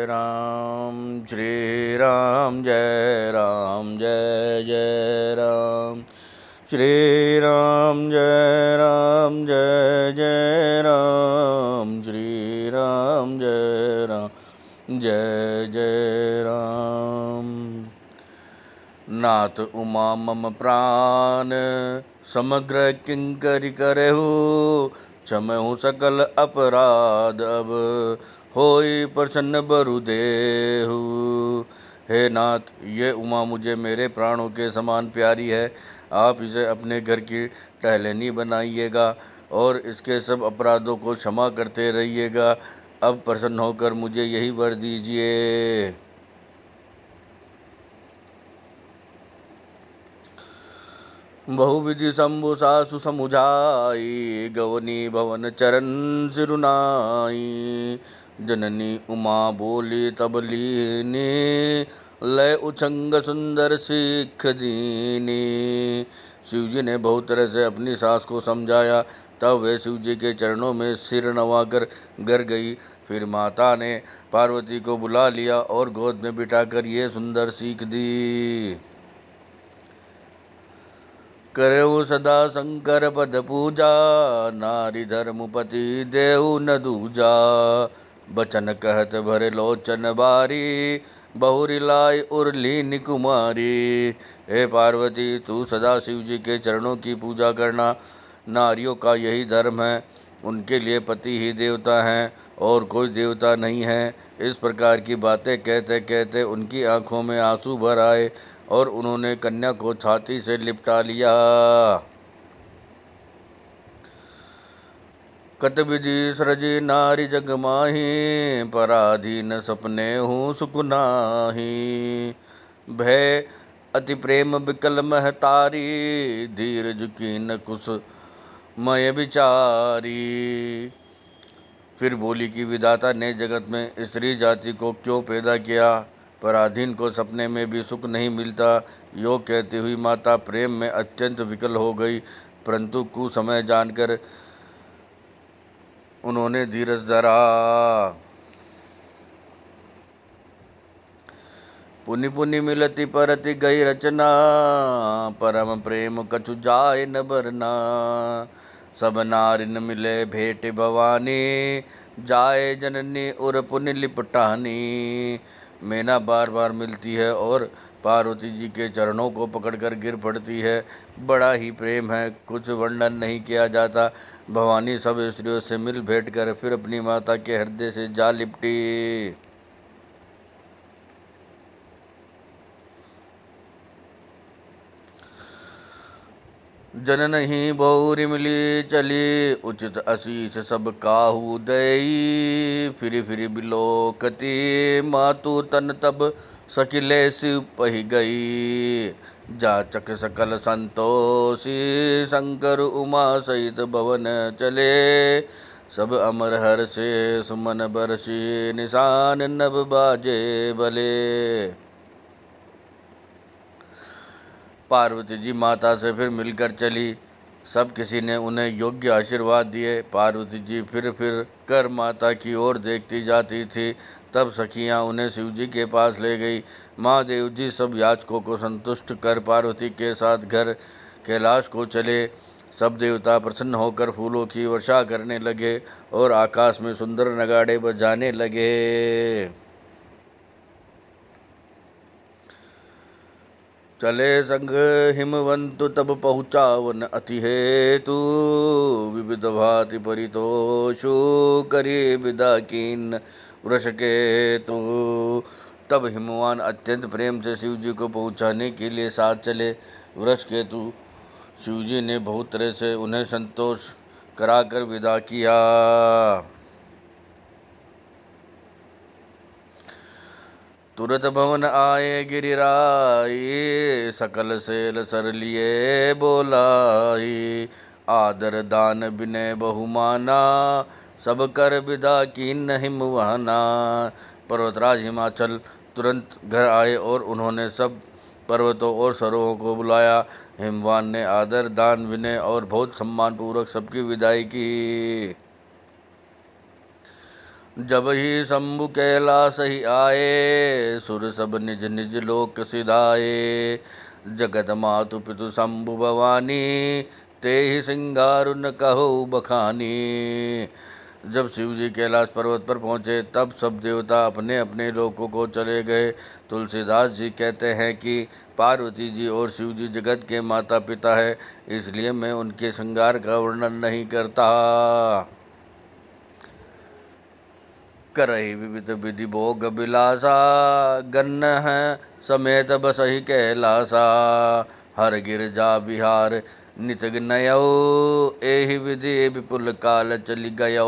राम श्री राम जय राम जय जय राम श्री राम जय जय राम श्री राम जय जय राम। नाथ उमा मम प्राण समग्र किंकरि करहु क्षमहु सकल अपराध अब होई प्रसन्न बरु देहु। हे नाथ, ये उमा मुझे मेरे प्राणों के समान प्यारी है। आप इसे अपने घर की टहलनी बनाइएगा और इसके सब अपराधों को क्षमा करते रहिएगा। अब प्रसन्न होकर मुझे यही वर दीजिए। बहुविधि शंभु सासु समुझाई गवनी भवन चरण सिरुनाई। जननी उमा बोली तब लीनी लय उछंग सुंदर सिख दीनी। शिवजी ने बहुत तरह से अपनी सास को समझाया। तब वे शिवजी के चरणों में सिर नवाकर गिर गई। फिर माता ने पार्वती को बुला लिया और गोद में बिठाकर ये सुंदर सीख दी। करऊ सदा शंकर पद पूजा नारी धर्मपति देहु न दूजा। बचन कहत भरे लोचन बारी बहुरी लाई उर्लीन कुमारी। हे पार्वती, तू सदा शिव जी के चरणों की पूजा करना। नारियों का यही धर्म है। उनके लिए पति ही देवता हैं और कोई देवता नहीं है। इस प्रकार की बातें कहते कहते उनकी आंखों में आंसू भर आए और उन्होंने कन्या को छाती से लिपटा लिया। कत विधि सृजी नारी जग माही पराधीन सपने हूँ सुख नाही। भय अति प्रेम बिकल महतारी धीर झुकीन कुश मय विचारी। फिर बोली कि विधाता ने जगत में स्त्री जाति को क्यों पैदा किया। पराधीन को सपने में भी सुख नहीं मिलता। यो कहती हुई माता प्रेम में अत्यंत विकल हो गई, परंतु कुसमय जानकर उन्होंने धीरज धरा। पुनि पुनि मिलती परति गई रचना परम प्रेम कछु जाय न बरना। सब नारिन मिले भेट भवानी जाए जननी उर पुनि लिपटानी। मैना बार बार मिलती है और पार्वती जी के चरणों को पकड़कर गिर पड़ती है। बड़ा ही प्रेम है, कुछ वर्णन नहीं किया जाता। भवानी सब स्त्रियों से मिल भेंट कर फिर अपनी माता के हृदय से जा लिपटी। जनन ही बहुरी मिली चली उचित आशीष सब काहू दई। फिर फिर बिलोकती मातु तन तब सकिले शिव पही गई। जाचक सकल संतोषी शंकर उमा सहित भवन चले। सब अमर हर से सुमन बरसी निशान नभ बाजे भले। पार्वती जी माता से फिर मिलकर चली। सब किसी ने उन्हें योग्य आशीर्वाद दिए। पार्वती जी फिर कर माता की ओर देखती जाती थी। तब सखियां उन्हें शिवजी के पास ले गई। महादेव जी सब याचकों को संतुष्ट कर पार्वती के साथ घर कैलाश को चले। सब देवता प्रसन्न होकर फूलों की वर्षा करने लगे और आकाश में सुंदर नगाड़े बजाने लगे। चले संग हिमवंतु तब पहुँचा वन अति हेतु। विविध भांति परितोषु करी विदा कीन वृष केतु। तब हिमवान अत्यंत प्रेम से शिवजी को पहुँचाने के लिए साथ चले। वृष केतु शिवजी ने बहुत तरह से उन्हें संतोष कराकर विदा किया। तुरत भवन आए गिरिराई सकल सेल सर लिए बोलाई। आदर दान विनय बहुमाना सब कर विदा कीन हिमवाना। पर्वतराज हिमाचल तुरंत घर आए और उन्होंने सब पर्वतों और सरोवरों को बुलाया। हिमवान ने आदर दान विनय और बहुत सम्मान पूर्वक सबकी विदाई की। जब ही शंभु कैलास ही आए, सुर सब निज निज लोक सिधाए। जगत मातु पितु शंभु भवानी, ते ही सिंगारु न कहो बखानी। जब शिव जी कैलाश पर्वत पर पहुँचे तब सब देवता अपने अपने लोकों को चले गए। तुलसीदास जी कहते हैं कि पार्वती जी और शिव जी जगत के माता पिता है, इसलिए मैं उनके श्रृंगार का वर्णन नहीं करता। करहि विविध विधि भोग बिलासा, गन्न है समेत बसहि कैलासा। हर गिरजा बिहार नित नयौ, एहि विधि विपुल काल चली गयौ।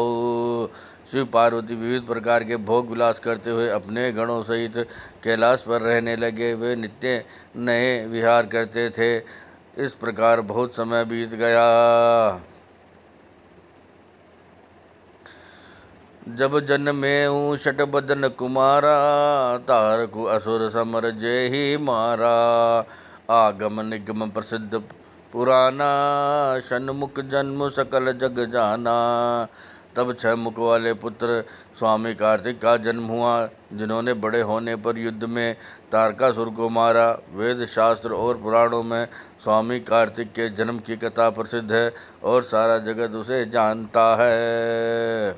शिव पार्वती विविध प्रकार के भोग विलास करते हुए अपने गणों सहित कैलाश पर रहने लगे। वे नित्य नए विहार करते थे। इस प्रकार बहुत समय बीत गया। जब जन्मेऊ शठ बदन कुमारा, तारकु असुर समर जय ही मारा। आगम निगम प्रसिद्ध पुराना, षण्मुख जन्म सकल जग जाना। तब 6 मुख वाले पुत्र स्वामी कार्तिक का जन्म हुआ, जिन्होंने बड़े होने पर युद्ध में तारकासुर को मारा। वेद शास्त्र और पुराणों में स्वामी कार्तिक के जन्म की कथा प्रसिद्ध है और सारा जगत उसे जानता है।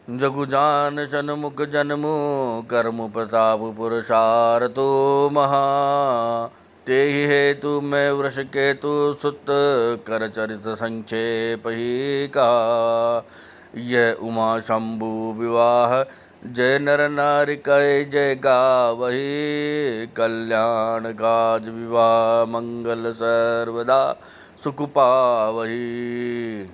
जगुजान षण्मुख जन्मु, कर्म प्रताप पुरुषारतो महा। तेहि हेतु मैं वृष केतु सुत, कर चरित संक्षेप ही कहा। यह उमा शंभु विवाह, जय नर नारी कहे जय गावही। कल्याण काज विवाह मंगल सर्वदा, सुख पावही।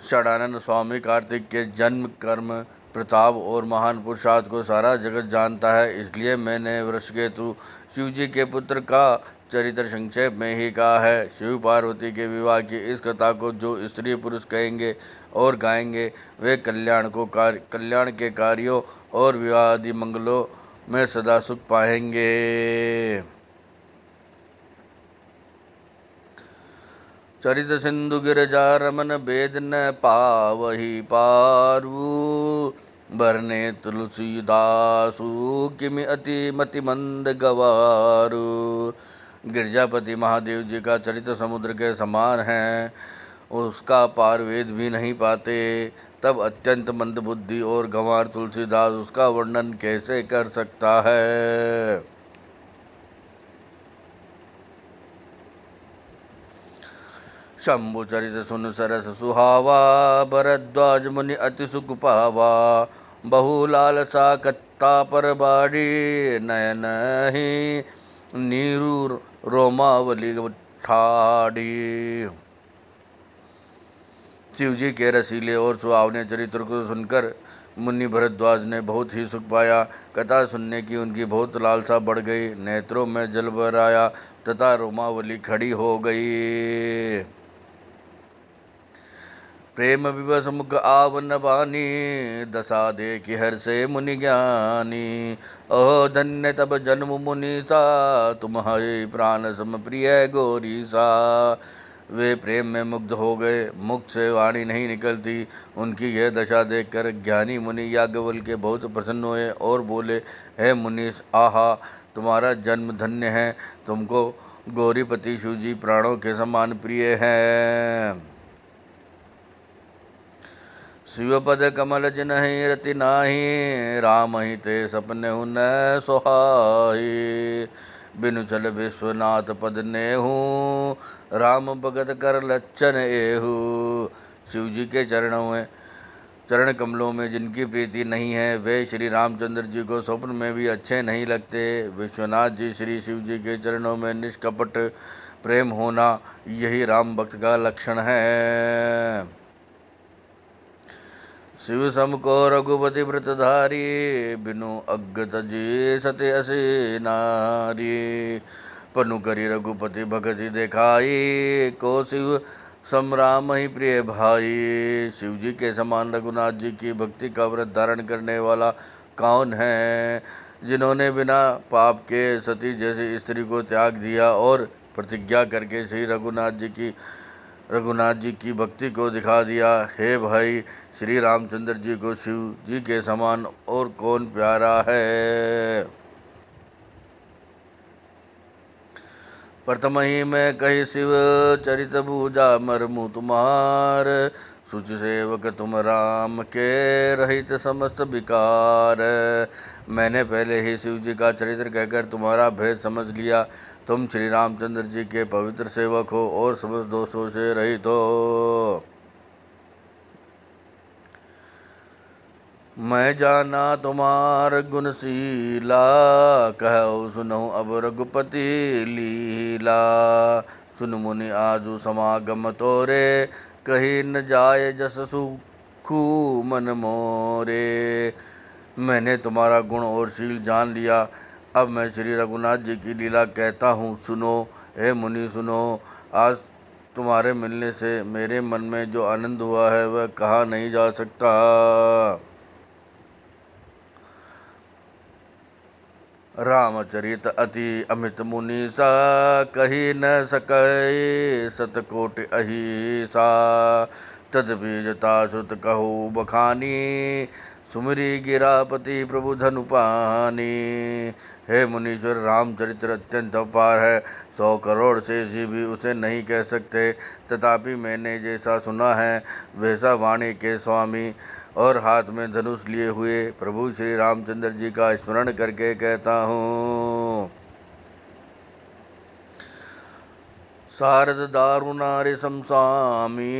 षडानंद स्वामी कार्तिक के जन्म, कर्म, प्रताप और महान पुरुषार्थ को सारा जगत जानता है, इसलिए मैंने वृषकेतु शिव जी के पुत्र का चरित्र संक्षेप में ही कहा है। शिव पार्वती के विवाह की इस कथा को जो स्त्री पुरुष कहेंगे और गाएंगे, वे कल्याण के कार्यों और विवाह आदि मंगलों में सदा सुख पाएंगे। चरित सिंधु गिरजा रमन, वेद न पावही पारू। बरने तुलसीदासु, किमि अति मति मंद गवारू। गिरजापति महादेव जी का चरित्र समुद्र के समान है, उसका पार वेद भी नहीं पाते। तब अत्यंत मंद बुद्धि और गंवार तुलसीदास उसका वर्णन कैसे कर सकता है। शंभु चरित सुन सरस सुहावा, भरद्वाज मुनि अति सुख पावा। बहु लालसा कत्ता पर बाड़ी, नयन ही नीरू रोमावली ठाड़ी। शिव जी के रसीले और सुहावने चरित्र को सुनकर मुनि भरद्वाज ने बहुत ही सुख पाया। कथा सुनने की उनकी बहुत लालसा बढ़ गई। नेत्रों में जल भर आया तथा रोमावली खड़ी हो गई। प्रेम विवश मुख आवन बानी, दशा देखि हर से मुनि ज्ञानी। ओह धन्य तब जन्म मुनीसा, तुम्हारे प्राण सम प्रिय गौरीसा। वे प्रेम में मुग्ध हो गए, मुख से वाणी नहीं निकलती। उनकी यह दशा देखकर ज्ञानी मुनि याज्ञवल्क्य बहुत प्रसन्न हुए और बोले, हे मुनीश, आहा, तुम्हारा जन्म धन्य है। तुमको गौरीपति शिवजी प्राणों के समान प्रिय हैं। शिवपद कमल जिनहि रति नाही, राम ही ते सपने न सोहाई। बिनु चल विश्वनाथ पद नेहू, राम भगत कर लच्छन एहू। शिव जी के चरण कमलों में जिनकी प्रीति नहीं है, वे श्री रामचंद्र जी को स्वप्न में भी अच्छे नहीं लगते। विश्वनाथ जी श्री शिव जी के चरणों में निष्कपट प्रेम होना, यही राम भक्त का लक्षण है। शिव सम को रघुपति व्रतधारी, बिनु अग्ग तजी सत्य असी नारी। पनु करी रघुपति भगति देखाई, को शिव सम राम ही प्रिय भाई। शिव जी के समान रघुनाथ जी की भक्ति का व्रत धारण करने वाला कौन है। जिन्होंने बिना पाप के सती जैसी स्त्री को त्याग दिया और प्रतिज्ञा करके श्री रघुनाथ जी की रघुनाथ जी की भक्ति को दिखा दिया। हे भाई, श्री रामचंद्र जी को शिव जी के समान और कौन प्यारा है। प्रथम ही मैं कही शिव चरित भूजा मरमु तुम्हार, सुच सेवक तुम राम के रहित समस्त विकार। मैंने पहले ही शिव जी का चरित्र कहकर तुम्हारा भेद समझ लिया। तुम श्री रामचंद्र जी के पवित्र सेवक हो और समस्त दोषों से रहित हो। मैं जाना तुम्हार गुणशीला, कहो सुनो अब रघुपति लीला। सुन मुनि आजु समागम तोरे, कही न जाए जस सुखू मन मोरे। मैंने तुम्हारा गुण और शील जान लिया। अब मैं श्री रघुनाथ जी की लीला कहता हूँ, सुनो। हे मुनि सुनो। आज तुम्हारे मिलने से मेरे मन में जो आनंद हुआ है वह कहा नहीं जा सकता। रामचरित अति अमित मुनीसा, कही न सकै सतकोटि अहिसा। तदबीजता सुत कहु बखानी, सुमरी गिरापति प्रभु धनु पानी। हे मुनीश्वर, रामचरित्र अत्यंत अपार है। 100 करोड़ शेषी भी उसे नहीं कह सकते। तथापि मैंने जैसा सुना है वैसा वाणी के स्वामी और हाथ में धनुष लिए हुए प्रभु श्री रामचंद्र जी का स्मरण करके कहता हूँ। शारद दारुणारि समसामी,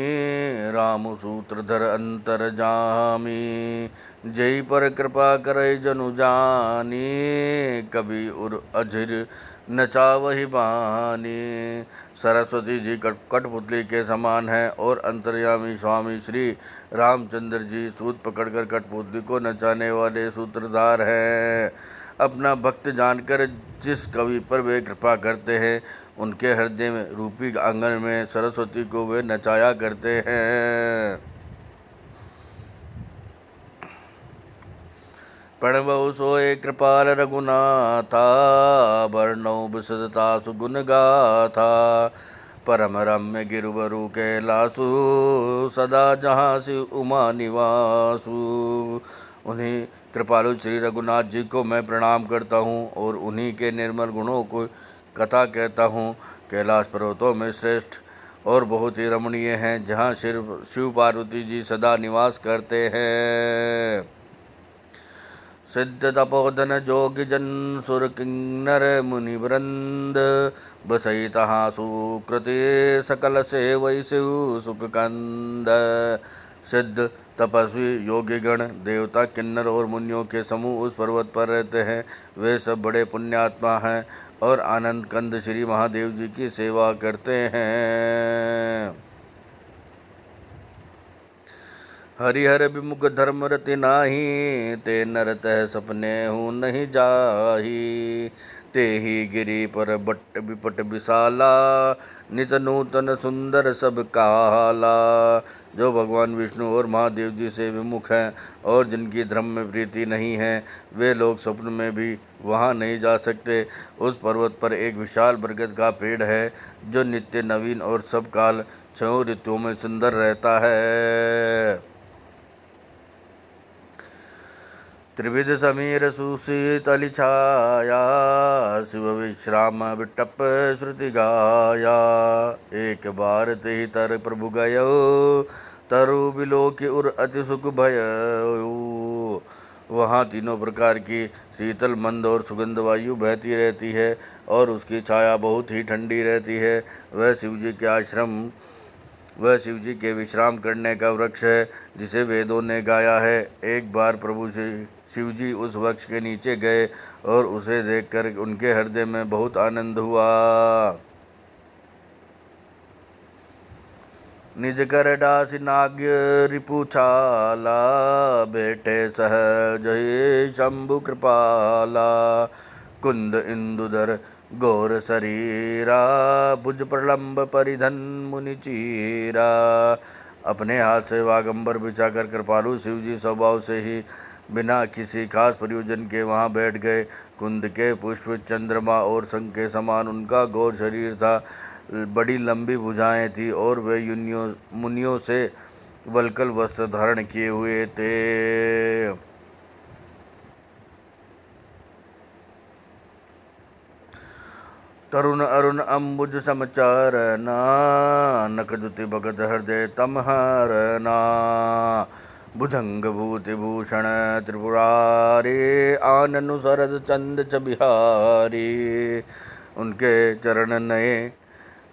राम सूत्रधर अंतर जामी। जय पर कृपा करे जनु जानी, कभी उर अझिर नचावहि बानी। सरस्वती जी कठपुतली के समान है और अंतर्यामी स्वामी श्री रामचंद्र जी सूत पकड़कर कठपुतली को नचाने वाले सूत्रधार हैं। अपना भक्त जानकर जिस कवि पर वे कृपा करते हैं, उनके हृदय में रूपी आंगन में सरस्वती को वे नचाया करते हैं। प्रणवौ सोए कृपाल रघुनाथा, वर्णौ विशदता सुगुण गाथा। परम रम्य गिरुवरु कैलासु, सदा जहाँ शिव उमा निवासु। उन्हीं कृपालु श्री रघुनाथ जी को मैं प्रणाम करता हूँ और उन्हीं के निर्मल गुणों को कथा कहता हूँ। कैलाश पर्वतों में श्रेष्ठ और बहुत ही रमणीय हैं, जहाँ शिव पार्वती जी सदा निवास करते हैं। सिद्ध तपोधन जोग जन सुर किन्नर मुनि वृंद, बसई तहाँ सुकृति सकल से वै शिव सुख कंद। सिद्ध तपस्वी योगी गण देवता किन्नर और मुनियों के समूह उस पर्वत पर रहते हैं। वे सब बड़े पुण्यात्मा हैं और आनंद कंद श्री महादेव जी की सेवा करते हैं। हरिहर विमुख धर्म रति नाही, ते नर तह सपने हूँ नहीं जाही। ते ही गिरी पर बट विपट विशाला, नित नूतन सुंदर सब काला। जो भगवान विष्णु और महादेव जी से विमुख हैं और जिनकी धर्म में प्रीति नहीं है, वे लोग स्वप्न में भी वहाँ नहीं जा सकते। उस पर्वत पर एक विशाल बरगद का पेड़ है, जो नित्य नवीन और सब काल 6 ऋतुओं में सुंदर रहता है। त्रिविध समीर सुशीतल छाया, शिव विश्राम विटप श्रुति गाया। एक बार ते तर प्रभु गयो, तरु बिलोक उर अति सुख भयो। वहाँ तीनों प्रकार की शीतल मंद और सुगंध वायु बहती रहती है और उसकी छाया बहुत ही ठंडी रहती है। वह शिव जी के विश्राम करने का वृक्ष है, जिसे वेदों ने गाया है। एक बार प्रभु शिव जी उस वृक्ष के नीचे गए और उसे देखकर उनके हृदय में बहुत आनंद हुआ। निज कर डासी नाग्य रिपुछाला, बेटे सहज ही शंभु कृपाला। कुंद इंदुधर गौर शरीरा, भुज प्रलंब परिधन मुनि चीरा। अपने हाथ से वागंबर बिछाकर कृपालु शिव जी स्वभाव से ही बिना किसी खास प्रयोजन के वहाँ बैठ गए। कुंद के पुष्प, चंद्रमा और शंख के समान उनका गौर शरीर था। बड़ी लंबी भुजाएं थी और वे मुनियों से वल्कल वस्त्र धारण किए हुए थे। तरुण अरुण अम्बुज समचारना, नखजुति भगत हृदय तमहरना। भुजंग भूति भूषण त्रिपुरारी, आननु शरद चंद च बिहारी। उनके चरण नए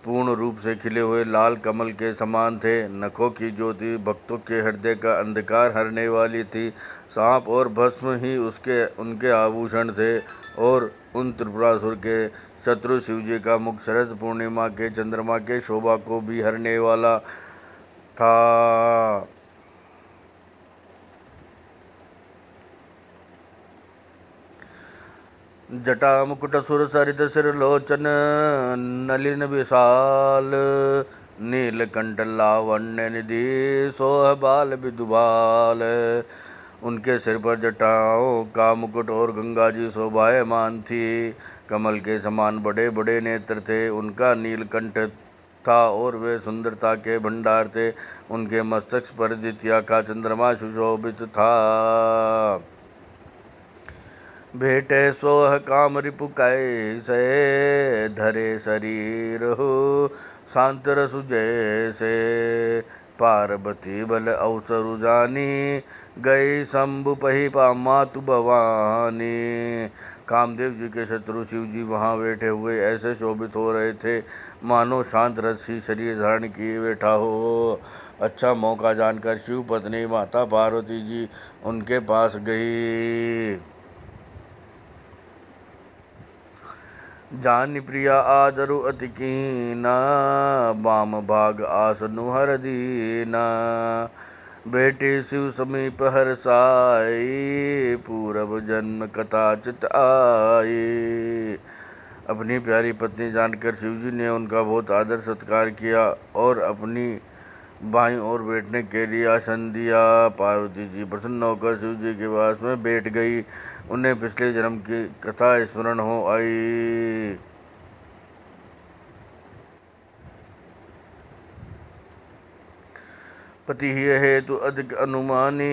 पूर्ण रूप से खिले हुए लाल कमल के समान थे। नखों की ज्योति भक्तों के हृदय का अंधकार हरने वाली थी। सांप और भस्म ही उनके आभूषण थे और उन त्रिपुरासुर के शत्रु शिवजी का मुख शरद पूर्णिमा के चंद्रमा के शोभा को भी हरने वाला था। जटा मुकुट सुर सरित सिर लोचन, नलिन विशाल नीलकंठ लावण्य निधि, सोह बाल विदुबाल। उनके सिर पर जटाओं का मुकुट और गंगा जी शोभायमान थी। कमल के समान बड़े बड़े नेत्र थे। उनका नीलकंठ था और वे सुंदरता के भंडार थे। उनके मस्तक पर द्वितीया का चंद्रमा सुशोभित था। भेटे सोह काम रिपु कैसे, धरे शरीर हो शांत रसु जैसे। पार्वती बल अवसरु जानी, गई शंभु पही मातु भवानी। कामदेव जी के शत्रु शिव जी वहाँ बैठे हुए ऐसे शोभित हो रहे थे मानो शांत रस ही शरीर धारण किए बैठा हो। अच्छा मौका जानकर शिव पत्नी माता पार्वती जी उनके पास गई। जानि प्रिया आदरु अति कीना, बाम भाग आसनु हर दीना। बेटी शिव समीप हर साई, पूरब जन्म कथा चित आई। अपनी प्यारी पत्नी जानकर शिवजी ने उनका बहुत आदर सत्कार किया और अपनी बाईं ओर बैठने के लिए आसन दिया। पार्वती जी प्रसन्न होकर शिव जी के पास में बैठ गई। उन्हें पिछले जन्म की कथा स्मरण हो आई। पति ही हेतु अधिक अनुमानी,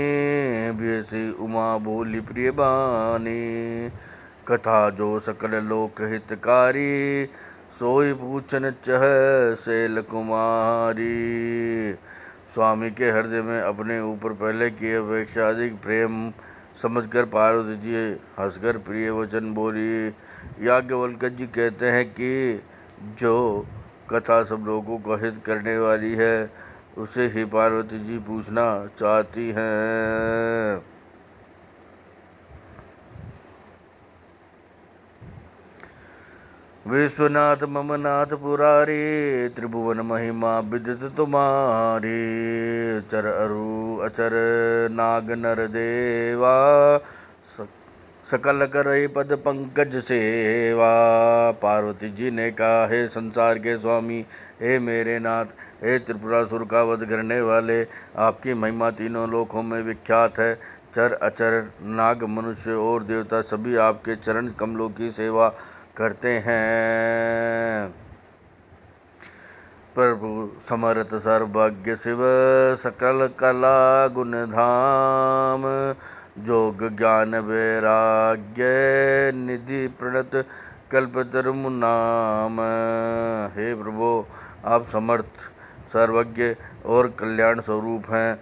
बेसी उमा बोली प्रिय बानी। कथा जो सकल लोक हितकारी, सोई पूछन चह शैल कुमारी। स्वामी के हृदय में अपने ऊपर पहले की अपेक्षा अधिक प्रेम समझकर पार्वती जी हंसकर प्रिय वचन बोली। याज्ञवल्क्य जी कहते हैं कि जो कथा सब लोगों को हित करने वाली है उसे ही पार्वती जी पूछना चाहती हैं। विश्वनाथ मम नाथ पुरारी, त्रिभुवन महिमा विदित तुम्हारी। चर अरु अचर नाग नर देवा, सकल करई पद पंकज सेवा। पार्वती जी ने कहा, हे संसार के स्वामी, हे मेरे नाथ, हे त्रिपुरासुर का वध करने वाले, आपकी महिमा तीनों लोकों में विख्यात है। चर अचर नाग मनुष्य और देवता सभी आपके चरण कमलों की सेवा करते हैं। प्रभु समर्थ सर्वज्ञ शिव, सकल कला गुण धाम। जोग ज्ञान वैराग्य निधि प्रणत कल्पतरु नाम। हे प्रभु, आप समर्थ सर्वज्ञ और कल्याण स्वरूप हैं,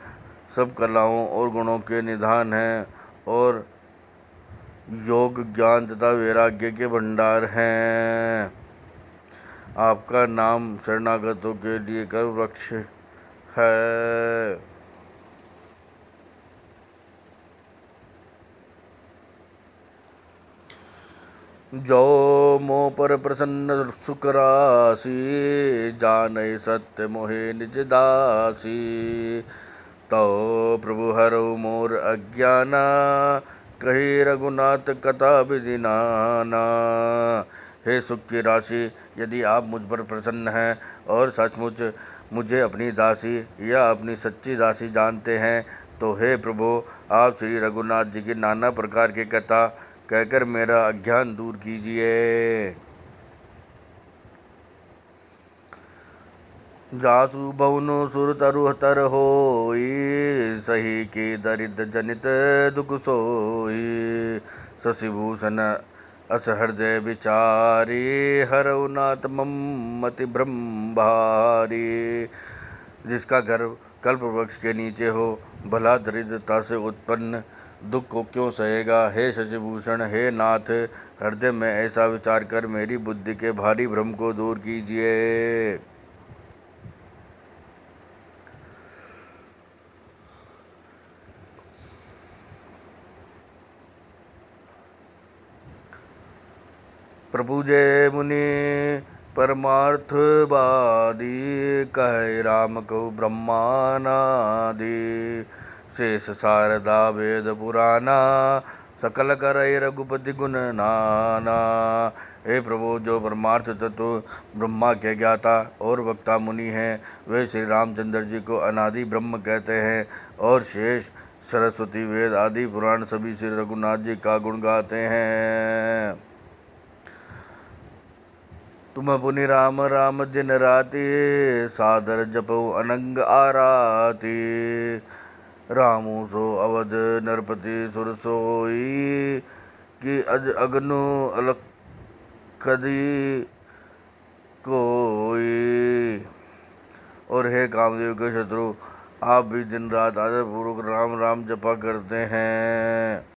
सब कलाओं और गुणों के निधान हैं और योग ज्ञान तथा वैराग्य के भंडार हैं। आपका नाम शरणागतों के लिए कर वृक्ष है। जो मोह पर प्रसन्न सुख राशि, जानय सत्य मोहे निज दासी। तो प्रभु हरौ मोर अज्ञाना, कही रघुनाथ कथा विधि नाना। हे सुख की राशि, यदि आप मुझ पर प्रसन्न हैं और सचमुच मुझे अपनी दासी या अपनी सच्ची दासी जानते हैं तो हे प्रभु, आप श्री रघुनाथ जी की नाना प्रकार की कथा कहकर मेरा अज्ञान दूर कीजिए। जासु बहुनु सुर तरु तर होई, सही के दरिद्र जनित दुख सोई। शशिभूषण अस हृदय विचारी, हरऊ नाथ मम मति ब्रह्म भारी। जिसका घर कल्प वृक्ष के नीचे हो, भला दरिद्रता से उत्पन्न दुख को क्यों सहेगा। हे शशिभूषण, हे नाथ, हृदय में ऐसा विचार कर मेरी बुद्धि के भारी भ्रम को दूर कीजिए। प्रभु जय मुनि परमार्थवादी, कहे राम को ब्रह्मानादि। शेष शारदा वेद पुराना, सकल करई रघुपति गुण नाना। हे प्रभु, जो परमार्थ तत्व ब्रह्मा के ज्ञाता और वक्ता मुनि हैं, वे श्री रामचंद्र जी को अनादि ब्रह्म कहते हैं, और शेष सरस्वती वेद आदि पुराण सभी श्री रघुनाथ जी का गुण गाते हैं। तुम पुनि राम राम दिन राति, सादर जपो अनंग आराती। रामू सो अवध नरपति सुर सोई, कि अज अगनु अलखदी कोई। और हे कामदेव के शत्रु, आप भी दिन रात आदर पूर्वक राम राम जपा करते हैं।